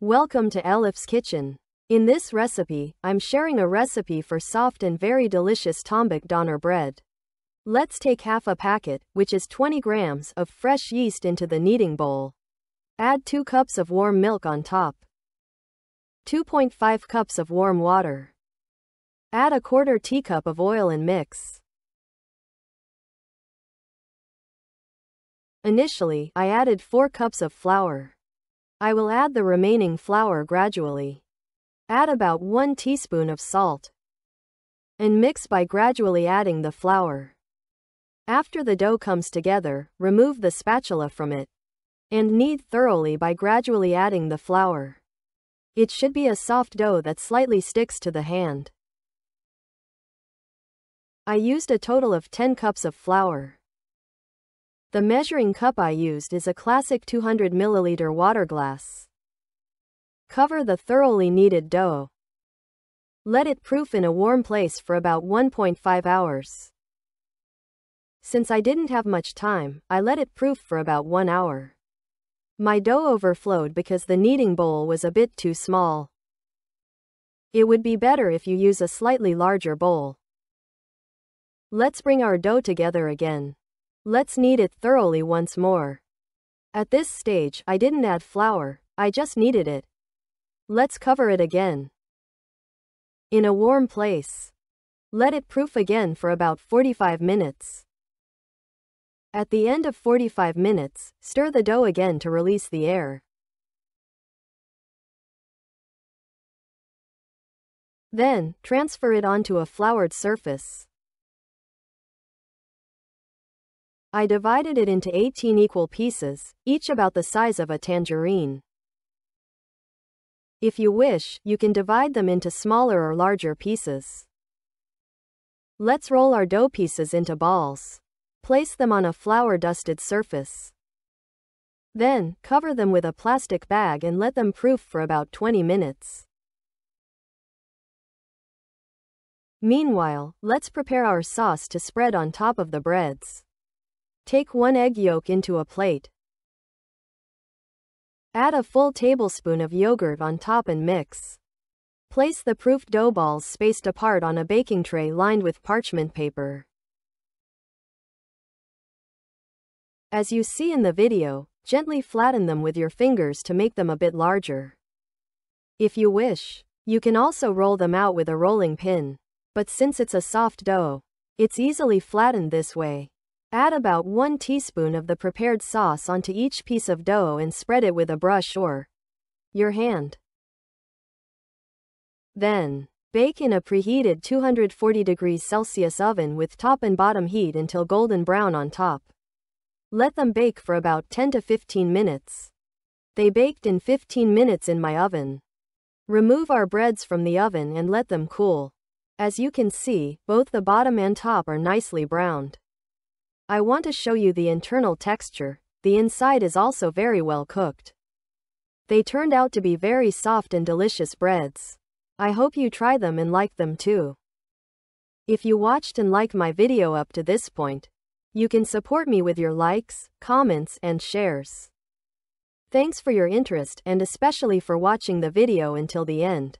Welcome to Elif's Kitchen. In this recipe, I'm sharing a recipe for soft and very delicious Tombik Döner bread. Let's take half a packet, which is 20 grams, of fresh yeast into the kneading bowl. Add 2 cups of warm milk on top. 2.5 cups of warm water. Add a quarter teacup of oil and mix. Initially, I added 4 cups of flour. I will add the remaining flour gradually. Add about 1 teaspoon of salt. And mix by gradually adding the flour. After the dough comes together, remove the spatula from it. And knead thoroughly by gradually adding the flour. It should be a soft dough that slightly sticks to the hand. I used a total of 10 cups of flour. The measuring cup I used is a classic 200 ml water glass. Cover the thoroughly kneaded dough. Let it proof in a warm place for about 1.5 hours. Since I didn't have much time, I let it proof for about 1 hour. My dough overflowed because the kneading bowl was a bit too small. It would be better if you use a slightly larger bowl. Let's bring our dough together again. Let's knead it thoroughly once more. At this stage, I didn't add flour, I just kneaded it. Let's cover it again. In a warm place. Let it proof again for about 45 minutes. At the end of 45 minutes, stir the dough again to release the air. Then, transfer it onto a floured surface. I divided it into 18 equal pieces, each about the size of a tangerine. If you wish, you can divide them into smaller or larger pieces. Let's roll our dough pieces into balls. Place them on a flour-dusted surface. Then, cover them with a plastic bag and let them proof for about 20 minutes. Meanwhile, let's prepare our sauce to spread on top of the breads. Take 1 egg yolk into a plate. Add a full tablespoon of yogurt on top and mix. Place the proofed dough balls spaced apart on a baking tray lined with parchment paper. As you see in the video, gently flatten them with your fingers to make them a bit larger. If you wish, you can also roll them out with a rolling pin. But since it's a soft dough, it's easily flattened this way. Add about 1 teaspoon of the prepared sauce onto each piece of dough and spread it with a brush or your hand. Then, bake in a preheated 240 degrees Celsius oven with top and bottom heat until golden brown on top. Let them bake for about 10 to 15 minutes. They baked in 15 minutes in my oven. Remove our breads from the oven and let them cool. As you can see, both the bottom and top are nicely browned. I want to show you the internal texture. The inside is also very well cooked. They turned out to be very soft and delicious breads. I hope you try them and like them too. If you watched and liked my video up to this point, you can support me with your likes, comments, and shares. Thanks for your interest and especially for watching the video until the end.